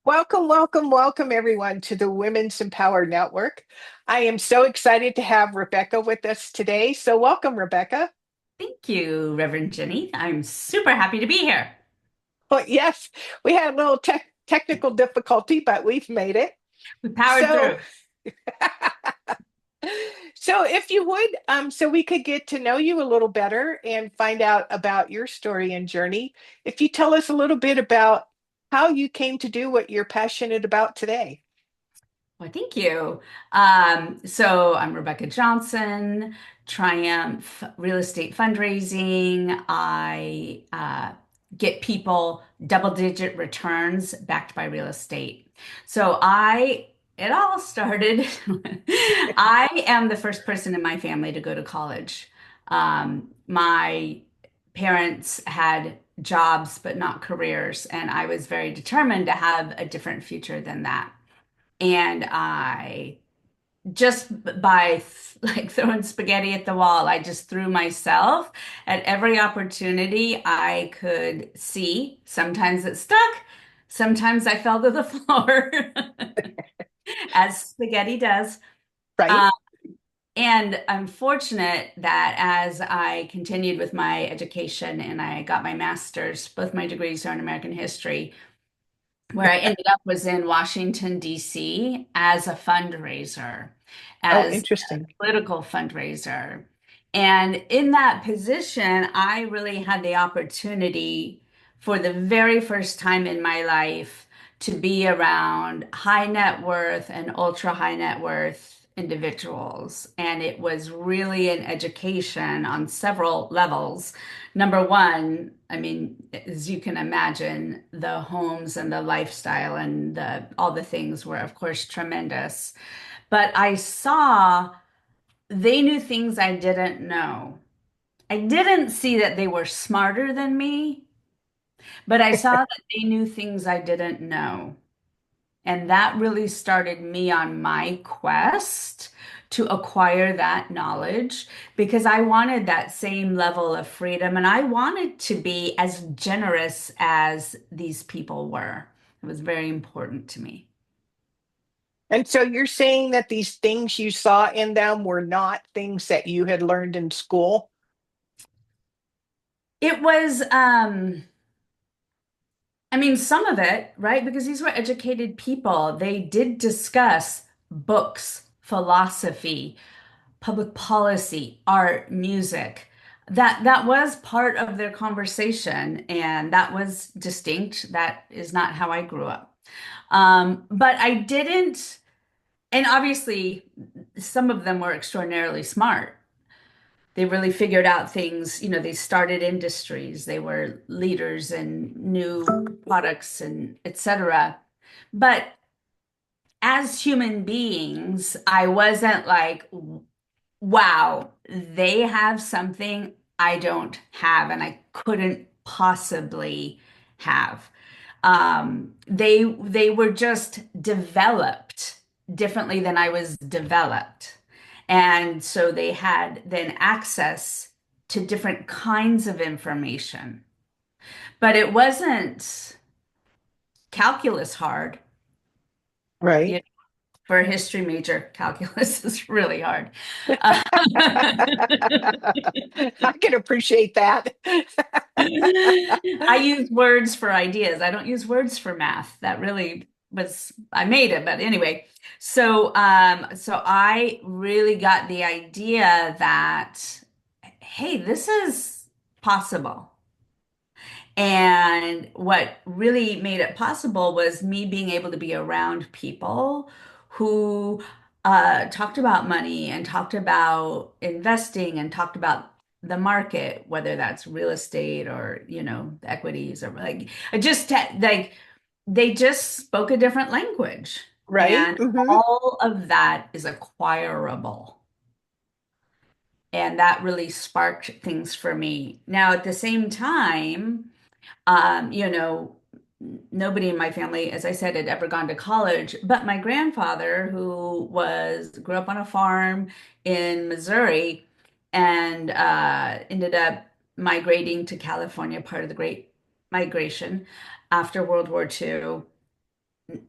Welcome, welcome, welcome, everyone, to the Women's Empower Network. I am so excited to have Rebecca with us today. So, welcome, Rebecca. Thank you, Reverend Jenny. I'm super happy to be here. Well, yes, we had a little technical difficulty, but we've made it. We powered So, through. so if you would, so we could get to know you a little better and find out about your story and journey. If you tell us a little bit about how you came to do what you're passionate about today. Well, thank you. So I'm Rebecca Johnson, Triumph Real Estate Fundraising. I get people double-digit returns backed by real estate. It all started. I am the first person in my family to go to college. My parents had jobs, but not careers, and I was very determined to have a different future than that. And I just by like throwing spaghetti at the wall, I just threw myself at every opportunity I could see. Sometimes it stuck, sometimes I fell to the floor, as spaghetti does. Right? Um, and I'm fortunate that as I continued with my education and I got my master's, both my degrees are in American history. Where I ended up was in Washington, D.C. as a fundraiser, Oh, as a interesting. political fundraiser. And in that position, I really had the opportunity for the very first time in my life to be around high net worth and ultra high net worth individuals. And it was really an education on several levels. Number one, I mean, as you can imagine, the homes and the lifestyle and all the things were, of course, tremendous. But I saw they knew things I didn't know. I didn't see that they were smarter than me, but I saw that they knew things I didn't know. And that really started me on my quest to acquire that knowledge because I wanted that same level of freedom and I wanted to be as generous as these people were. It was very important to me. And so you're saying that these things you saw in them were not things that you had learned in school? It was, I mean, some of it, right? Because these were educated people. They did discuss books, philosophy, public policy, art, music. That was part of their conversation, and that was distinct. That is not how I grew up. But I didn't, and obviously, some of them were extraordinarily smart. They really figured out things, they started industries, they were leaders in new products and etc. But as human beings, I wasn't like, wow, they have something I don't have and I couldn't possibly have. They were just developed differently than I was developed. And so they had then access to different kinds of information. But it wasn't calculus hard. You Right. know, for a history major, calculus is really hard. Uh, I can appreciate that. I use words for ideas. I don't use words for math. That really I made it, but anyway. So I really got the idea that, hey, this is possible. And what really made it possible was me being able to be around people who talked about money and talked about investing and talked about the market, whether that's real estate or, the equities or like, I just like they just spoke a different language. Right. And Hmm. all of that is acquirable. And that really sparked things for me. Now, at the same time, um, you know, nobody in my family, as I said, had ever gone to college, but my grandfather, who grew up on a farm in Missouri and ended up migrating to California, part of the Great Migration after World War II.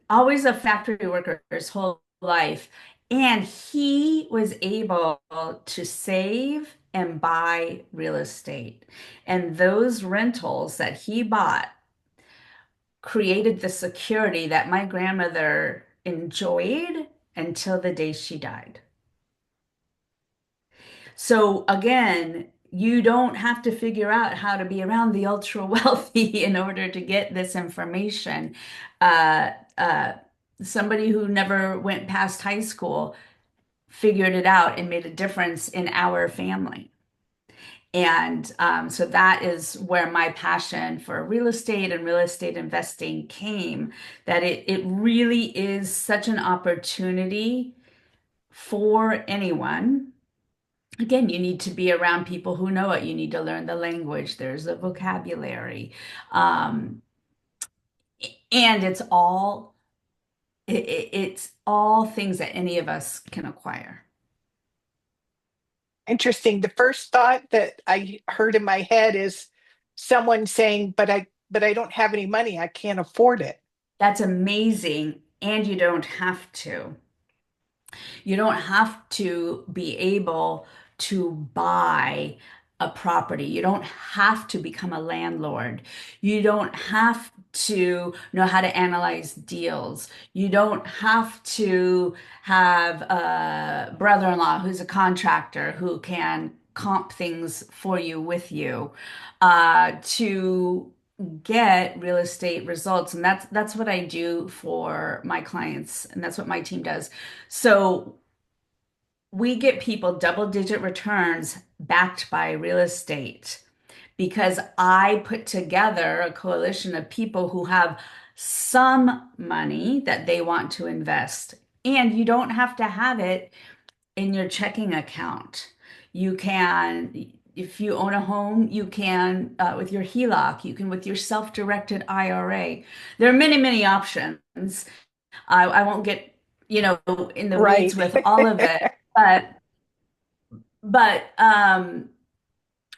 always a factory worker his whole life. And he was able to save and buy real estate. And those rentals that he bought created the security that my grandmother enjoyed until the day she died. So again, you don't have to figure out how to be around the ultra wealthy in order to get this information. Uh, uh, Somebody who never went past high school figured it out and made a difference in our family. And so that is where my passion for real estate and real estate investing came, that it really is such an opportunity for anyone. Again, you need to be around people who know it. You need to learn the language. There's a vocabulary. Um, and it's all things that any of us can acquire. Interesting. The first thought that I heard in my head is someone saying, but I don't have any money. I can't afford it." That's amazing. And you don't have to. You don't have to be able to buy a property. You don't have to become a landlord. You don't have to know how to analyze deals. You don't have to have a brother-in-law who's a contractor who can comp things for you with you to get real estate results. And that's what I do for my clients, and that's what my team does. So we get people double-digit returns backed by real estate because I put together a coalition of people who have some money that they want to invest. And you don't have to have it in your checking account. You can, if you own a home, you can with your HELOC, you can with your self-directed IRA. There are many, many options. I won't get, in the weeds Right. with all of it, but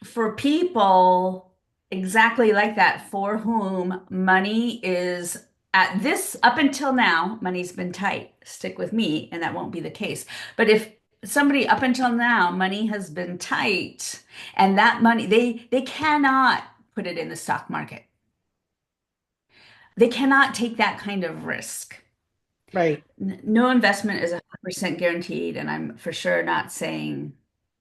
for people exactly like that, for whom money is at this up until now, money's been tight. Stick with me, and that won't be the case. But if somebody up until now, money has been tight, and that money they cannot put it in the stock market. They cannot take that kind of risk. Right. No investment is 100% guaranteed, and I'm for sure not saying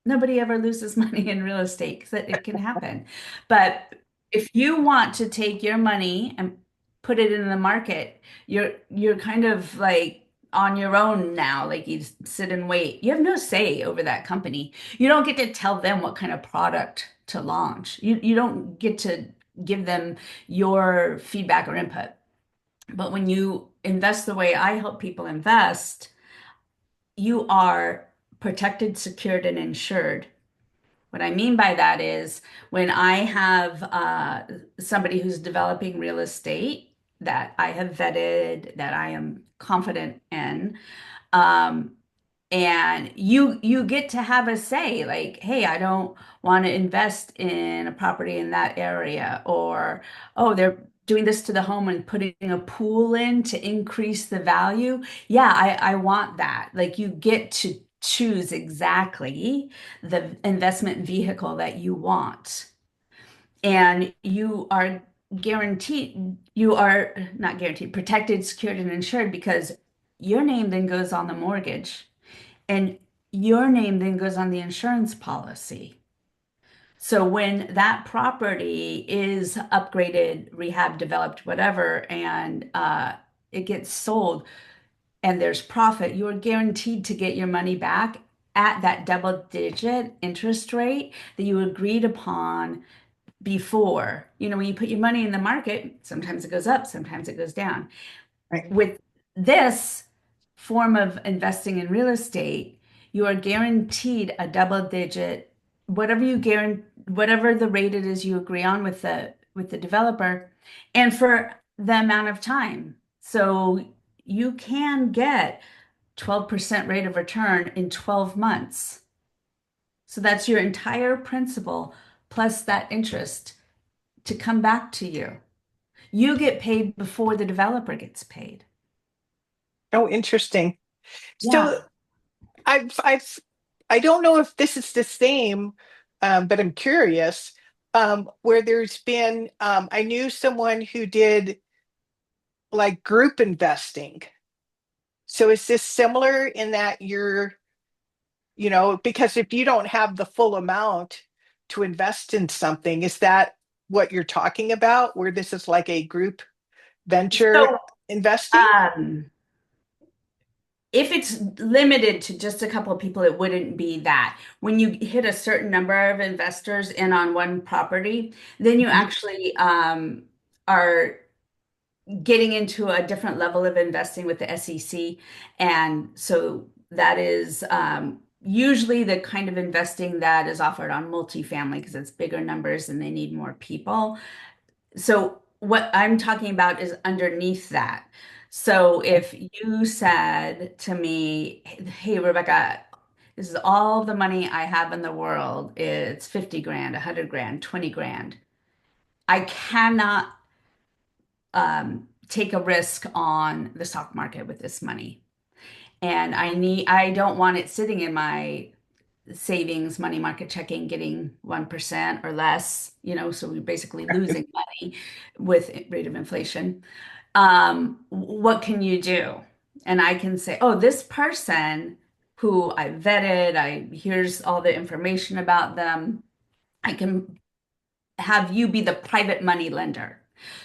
nobody ever loses money in real estate because it can happen. But if you want to take your money and put it in the market, you're kind of like on your own now. Like you sit and wait. You have no say over that company. You don't get to tell them what kind of product to launch. You don't get to give them your feedback or input. But when you invest the way I help people invest, you are protected, secured, and insured. What I mean by that is when I have somebody who's developing real estate that I have vetted, that I am confident in, um, and you get to have a say like, hey, I don't want to invest in a property in that area, or oh, they're doing this to the home and putting a pool in to increase the value. Yeah, I want that. Like you get to choose exactly the investment vehicle that you want, and you are not guaranteed, protected, secured, and insured because your name then goes on the mortgage and your name then goes on the insurance policy. So when that property is upgraded, rehab, developed, whatever, and it gets sold and there's profit, you're guaranteed to get your money back at that double digit interest rate that you agreed upon before. When you put your money in the market, sometimes it goes up, sometimes it goes down. Right. With this form of investing in real estate, you are guaranteed a double digit, whatever the rate it is you agree on with the developer, and for the amount of time. So you can get 12% rate of return in 12 months. So that's your entire principal plus that interest to come back to you. You get paid before the developer gets paid. Oh, interesting. So Yeah. I don't know if this is the same, but I'm curious. Where there's been, I knew someone who did like group investing. So is this similar in that because if you don't have the full amount to invest in something, is that what you're talking about, where this is like a group venture So, investing? um, if it's limited to just a couple of people, it wouldn't be that. When you hit a certain number of investors in on one property, then you Mhm. actually are getting into a different level of investing with the SEC. And so that is usually the kind of investing that is offered on multifamily because it's bigger numbers and they need more people. So what I'm talking about is underneath that. So if you said to me, "Hey, Rebecca, this is all the money I have in the world. It's 50 grand, 100 grand, 20 grand. I cannot take a risk on the stock market with this money. And I don't want it sitting in my savings, money market checking, getting 1% or less, so we're basically losing money with rate of inflation. What can you do? And I can say, oh, this person who I vetted, here's all the information about them. I can have you be the private money lender.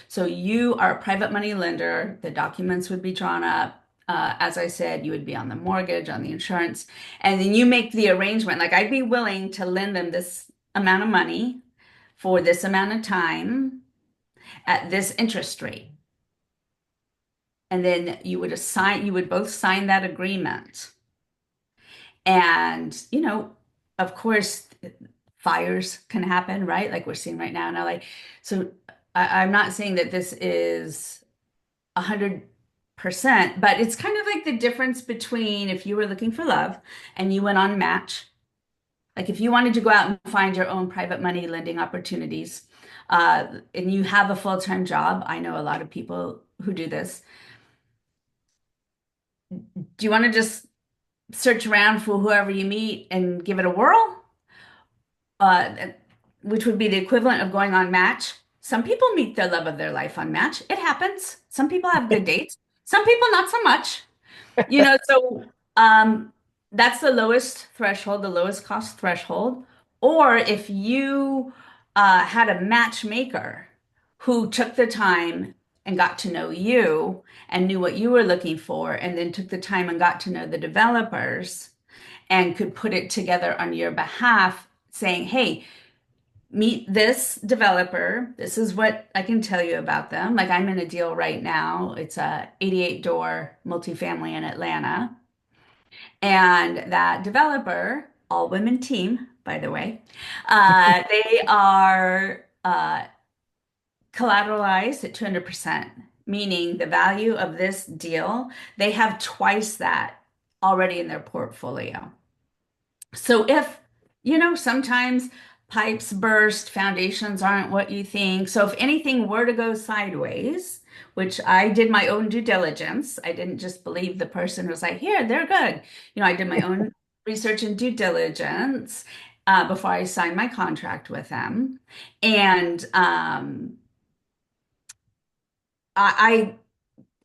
So you are a private money lender. The documents would be drawn up. As I said, you would be on the mortgage, on the insurance, and then you make the arrangement. Like I'd be willing to lend them this amount of money for this amount of time at this interest rate. And then you would both sign that agreement. And, of course, fires can happen, right? Like we're seeing right now in LA. So I'm not saying that this is 100%, but it's kind of like the difference between if you were looking for love and you went on Match, like if you wanted to go out and find your own private money lending opportunities, and you have a full-time job. I know a lot of people who do this. Do you want to just search around for whoever you meet and give it a whirl? uh, which would be the equivalent of going on Match. Some people meet the love of their life on Match. It happens. Some people have good dates. Some people not so much. So that's the lowest threshold, the lowest cost threshold. Or if you had a matchmaker who took the time and got to know you and knew what you were looking for, and then took the time and got to know the developers and could put it together on your behalf, saying, hey, meet this developer. This is what I can tell you about them. Like I'm in a deal right now. It's a 88 door multifamily in Atlanta. And that developer, all women team, by the way, they are collateralized at 200%, meaning the value of this deal, they have twice that already in their portfolio. So if, sometimes pipes burst, foundations aren't what you think. So if anything were to go sideways, which I did my own due diligence, I didn't just believe the person who was like, here, they're good. I did my own research and due diligence before I signed my contract with them. And I,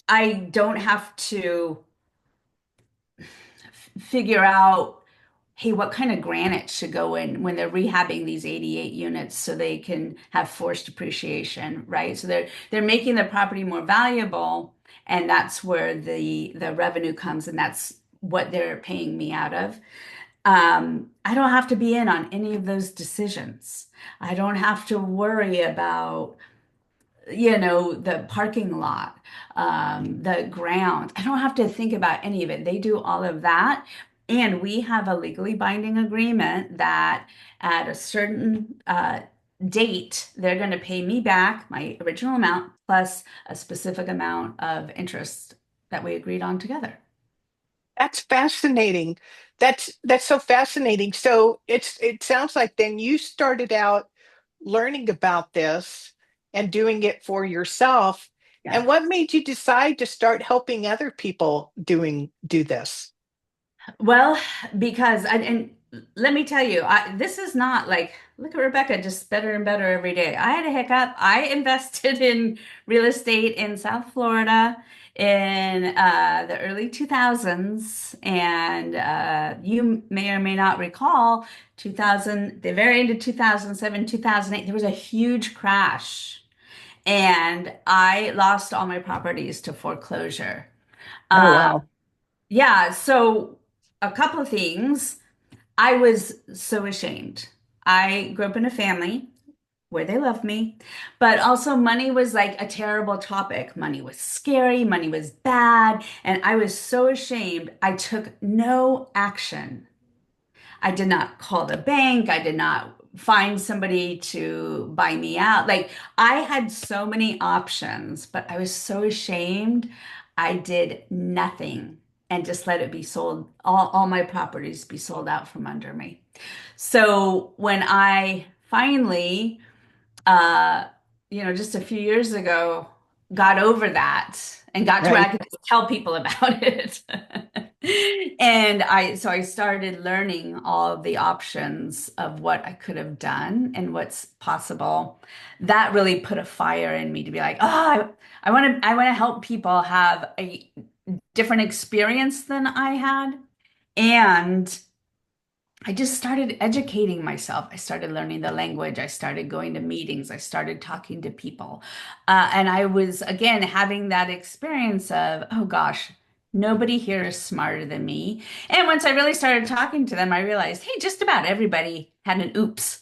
I don't have to figure out, hey, what kind of granite should go in when they're rehabbing these 88 units so they can have forced appreciation, right? So they're making the property more valuable, and that's where the revenue comes, and that's what they're paying me out of. I don't have to be in on any of those decisions. I don't have to worry about the parking lot, the ground. I don't have to think about any of it. They do all of that. And we have a legally binding agreement that at a certain date, they're going to pay me back my original amount plus a specific amount of interest that we agreed on together. That's fascinating. That's so fascinating. So it sounds like then you started out learning about this and doing it for yourself. Yeah. And what made you decide to start helping other people do this? Well, because and let me tell you, this is not like look at Rebecca, just better and better every day. I had a hiccup. I invested in real estate in South Florida in the early 2000s, and you may or may not recall 2000, the very end of 2007, 2008, there was a huge crash, and I lost all my properties to foreclosure. Oh, Uh, wow. yeah, so a couple of things. I was so ashamed. I grew up in a family where they loved me, but also money was like a terrible topic. Money was scary, money was bad, and I was so ashamed. I took no action. I did not call the bank. I did not find somebody to buy me out. Like I had so many options, but I was so ashamed. I did nothing and just let it be sold, all my properties be sold out from under me. So when I finally uh, just a few years ago, got over that and got to where I Right. could just tell people about it. So I started learning all of the options of what I could have done and what's possible. That really put a fire in me to be like, oh, I want to help people have a different experience than I had. And I just started educating myself. I started learning the language. I started going to meetings. I started talking to people. And I was, again, having that experience of, oh gosh, nobody here is smarter than me. And once I really started talking to them, I realized, hey, just about everybody had an oops.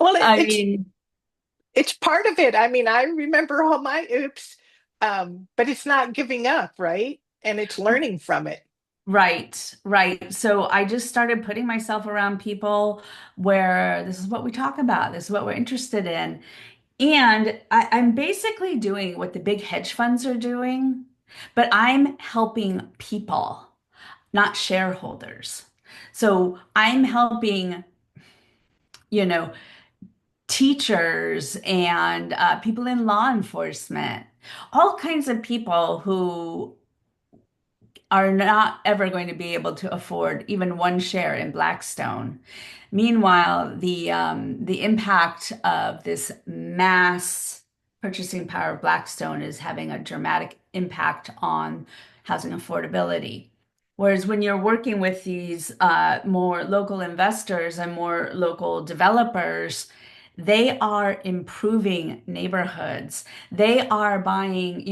Well, I mean, it's part of it. I mean, I remember all my oops, but it's not giving up, right? And it's learning from it. right, right. So I just started putting myself around people where this is what we talk about, this is what we're interested in. And I'm basically doing what the big hedge funds are doing, but I'm helping people, not shareholders. So I'm helping, you know, teachers and people in law enforcement, all kinds of people who are not ever going to be able to afford even one share in Blackstone. Meanwhile, the impact of this mass purchasing power of Blackstone is having a dramatic impact on housing affordability. Whereas when you're working with these more local investors and more local developers, they are improving neighborhoods. They are buying,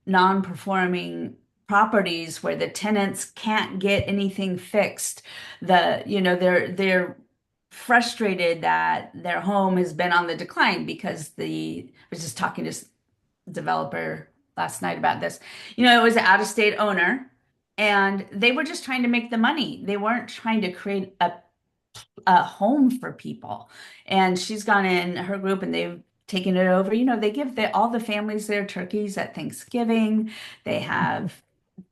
non-performing properties where the tenants can't get anything fixed. They're frustrated that their home has been on the decline because I was just talking to developer last night about this. It was an out-of-state owner and they were just trying to make the money. They weren't trying to create a home for people. And she's gone in her group and they've taken it over. They give all the families their turkeys at Thanksgiving. They have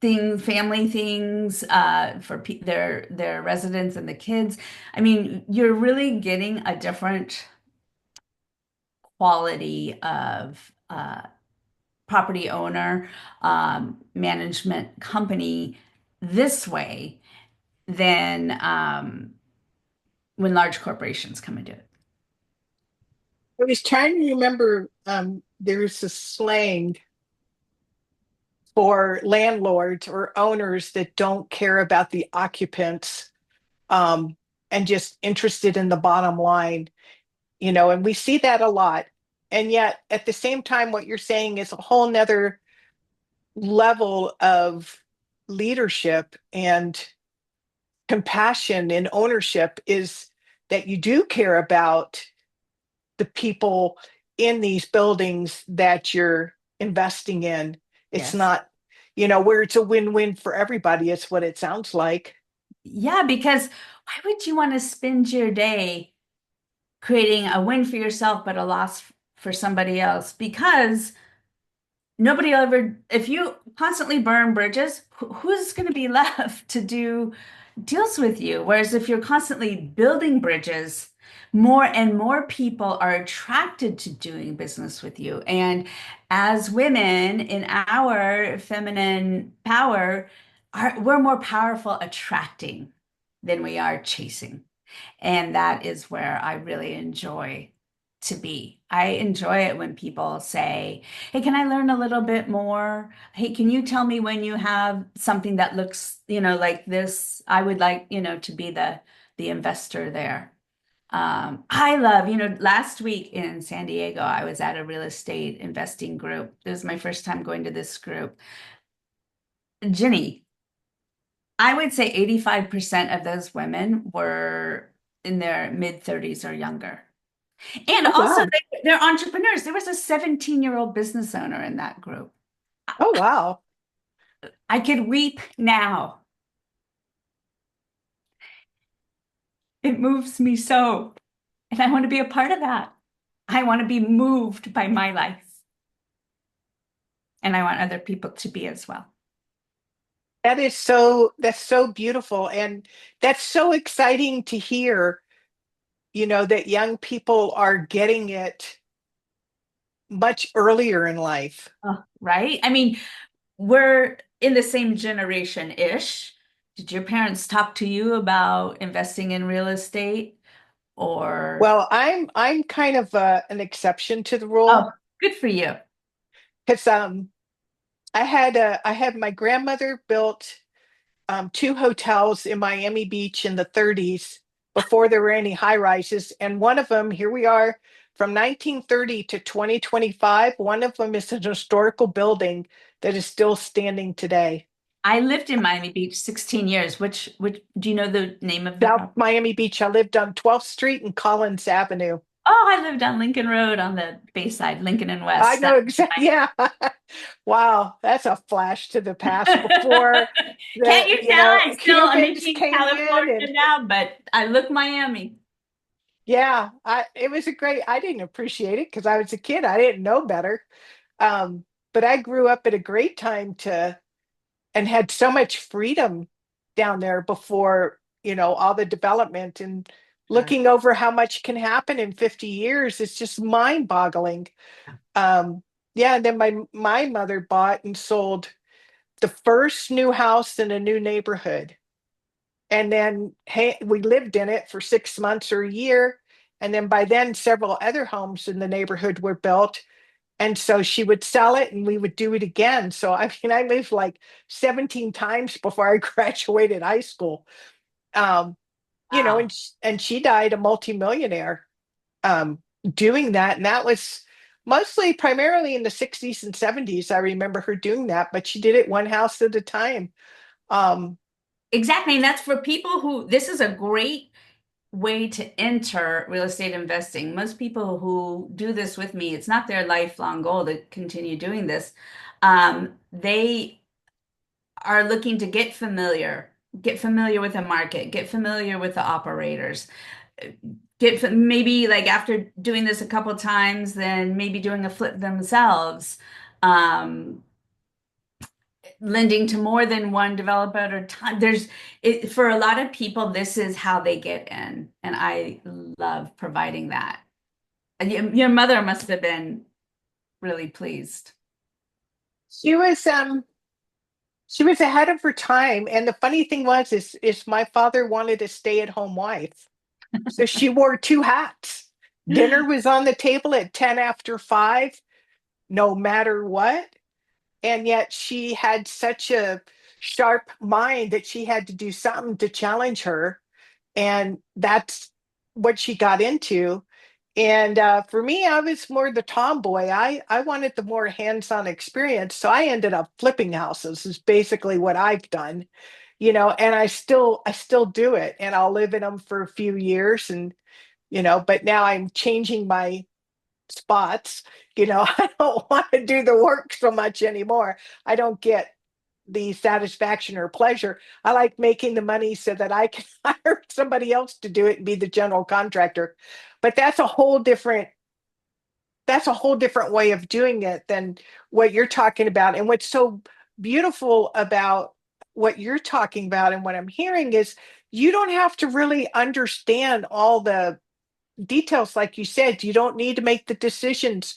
family things for their residents and the kids. I mean, you're really getting a different quality of property owner, management company this way than when large corporations come and do it. I was trying to remember, there's a slang for landlords or owners that don't care about the occupants, um, and just interested in the bottom line, and we see that a lot. And yet, at the same time, what you're saying is a whole nother level of leadership and compassion and ownership is that you do care about the people in these buildings that you're investing in. It's Yes. not, where it's a win-win for everybody. It's what it sounds like. Yeah, because why would you want to spend your day creating a win for yourself but a loss for somebody else? Because nobody will ever, if you constantly burn bridges, who's going to be left to do deals with you? Whereas if you're constantly building bridges, more and more people are attracted to doing business with you. And as women in our feminine power, we're more powerful attracting than we are chasing. And that is where I really enjoy to be. I enjoy it when people say, "Hey, can I learn a little bit more? Hey, can you tell me when you have something that looks, like this? I would like, to be the investor there." I love, last week in San Diego, I was at a real estate investing group. This was my first time going to this group. Ginny, I would say 85% of those women were in their mid 30s or younger. And Oh, also, wow. they're entrepreneurs. There was a 17-year-old business owner in that group. Oh, wow. I could weep now. It moves me so. And I want to be a part of that. I want to be moved by my life. And I want other people to be as well. That's so beautiful. And that's so exciting to hear, that young people are getting it much earlier in life. Oh, right? I mean, we're in the same generation-ish. Did your parents talk to you about investing in real estate or, Well, I'm kind of an exception to the oh, rule good for you. because I had my grandmother built two hotels in Miami Beach in the 30s before there were any high rises. And one of them, here we are from 1930 to 2025, one of them is an historical building that is still standing today. I lived in Miami Beach 16 years. Which do you know the name of the South property? Miami Beach, I lived on 12th Street and Collins Avenue. Oh, I lived on Lincoln Road on the Bayside, Lincoln and I West. know exactly. Yeah. Wow. That's a flash to the past before Can't you tell? I'm Cubans making came in California and now, but I look Miami. yeah, it was a great, I didn't appreciate it because I was a kid. I didn't know better. Um, but I grew up at a great time and had so much freedom down there before, all the development and Uh, looking over how much can happen in 50 years. It's just mind boggling. Um, yeah. And then my mother bought and sold the first new house in a new neighborhood. And then hey, we lived in it for 6 months or a year. And then by then, several other homes in the neighborhood were built. And so she would sell it and we would do it again. So I mean, I moved like 17 times before I graduated high school. Um, wow. and she died a multimillionaire um, doing that. And that was mostly primarily in the 60s and 70s. I remember her doing that, but she did it one house at a time. Um, Exactly. And that's for people this is a great way to enter real estate investing. Most people who do this with me, it's not their lifelong goal to continue doing this. They are looking to get familiar with the market, get familiar with the operators, maybe like after doing this a couple times, then maybe doing a flip themselves. Um, Lending to more than one developer at a time. For a lot of people, this is how they get in, and I love providing that. And your mother must have been really pleased. she was she was ahead of her time. And the funny thing is my father wanted a stay-at-home wife. So she wore two hats. Dinner was on the table at 10 after 5, no matter what. And yet she had such a sharp mind that she had to do something to challenge her. And that's what she got into. And for me, I was more the tomboy. I wanted the more hands-on experience. So I ended up flipping houses is basically what I've done, and I still do it and I'll live in them for a few years and, but now I'm changing my spots. I don't want to do the work so much anymore. I don't get the satisfaction or pleasure. I like making the money so that I can hire somebody else to do it and be the general contractor. But that's a whole different way of doing it than what you're talking about. And what's so beautiful about what you're talking about and what I'm hearing is you don't have to really understand all the details, like you said. You don't need to make the decisions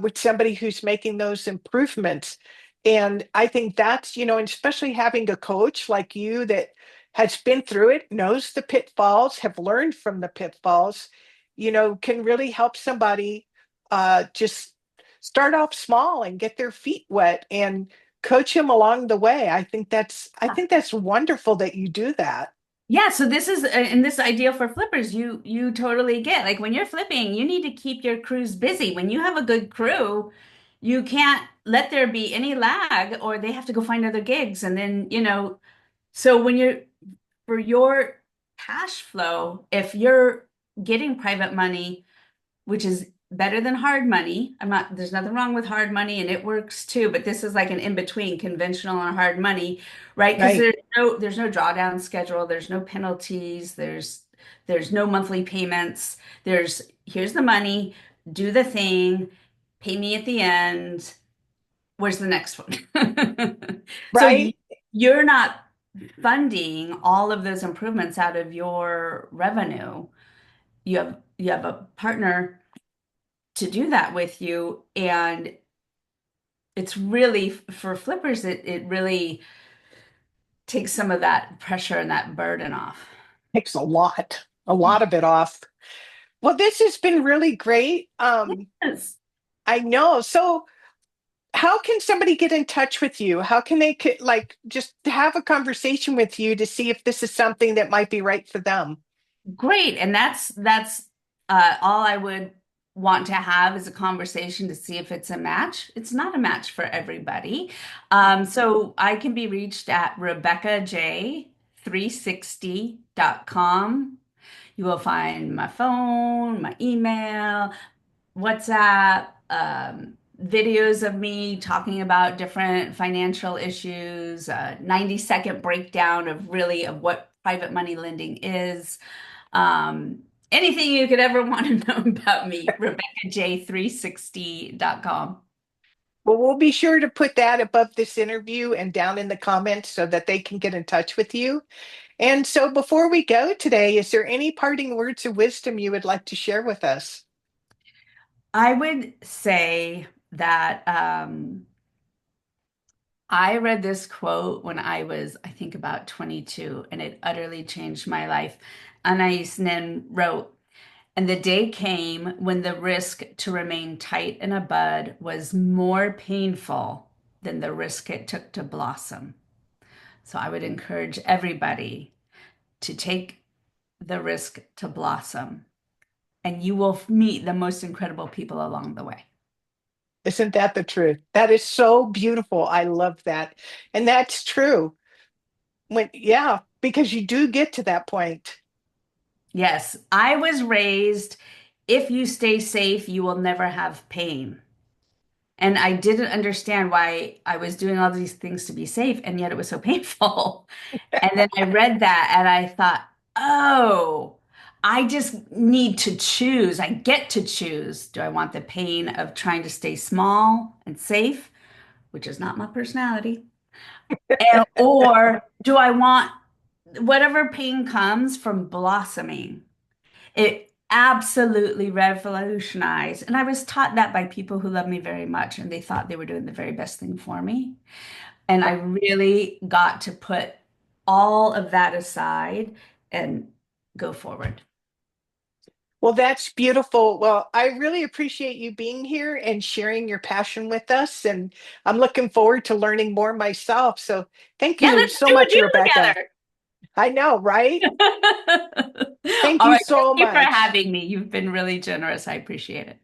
with somebody who's making those improvements. And I think that's, and especially having a coach like you that has been through it, knows the pitfalls, have learned from the pitfalls, can really help somebody just start off small and get their feet wet and coach them along the way. I think that's wonderful that you do that. Yeah, so this is in this ideal for flippers, you totally get like when you're flipping, you need to keep your crews busy. When you have a good crew, you can't let there be any lag or they have to go find other gigs. And then, so when you're for your cash flow, if you're getting private money, which is better than hard money. There's nothing wrong with hard money and it works too, but this is like an in between conventional and hard money, right? Because Right. there's no drawdown schedule, there's no penalties, there's no monthly payments. Here's the money, do the thing, pay me at the end. Where's the next one? So Right. you're not funding all of those improvements out of your revenue. You have a partner to do that with you. And it's really for flippers, it really takes some of that pressure and that burden off. Takes a lot of it off. Well, this has been really great. Yes. I know. So, how can somebody get in touch with you? How can they like just have a conversation with you to see if this is something that might be right for them? Great. And that's all I would want to have is a conversation to see if it's a match. It's not a match for everybody. So I can be reached at rebeccaj360.com. You will find my phone, my email, WhatsApp, videos of me talking about different financial issues, 90-second breakdown of what private money lending is. Anything you could ever want to know about me, rebeccaj360.com. Well, we'll be sure to put that above this interview and down in the comments so that they can get in touch with you. And so, before we go today, is there any parting words of wisdom you would like to share with us? I would say that I read this quote when I was, I think, about 22, and it utterly changed my life. Anais Nin wrote, and the day came when the risk to remain tight in a bud was more painful than the risk it took to blossom. So I would encourage everybody to take the risk to blossom, and you will meet the most incredible people along the way. Isn't that the truth? That is so beautiful. I love that. And that's true. Yeah, because you do get to that point. Yes, I was raised, if you stay safe, you will never have pain. And I didn't understand why I was doing all these things to be safe, and yet it was so painful. And then I read that and I thought, oh, I just need to choose. I get to choose. Do I want the pain of trying to stay small and safe, which is not my personality? Or do I want whatever pain comes from blossoming? It absolutely revolutionized. And I was taught that by people who love me very much, and they thought they were doing the very best thing for me. And I really got to put all of that aside and go forward. Well, that's beautiful. Well, I really appreciate you being here and sharing your passion with us. And I'm looking forward to learning more myself. So thank Yeah, you let's so do a much, deal Rebecca. together. I know, right? Thank All you right. Thank so you for much. having me. You've been really generous. I appreciate it.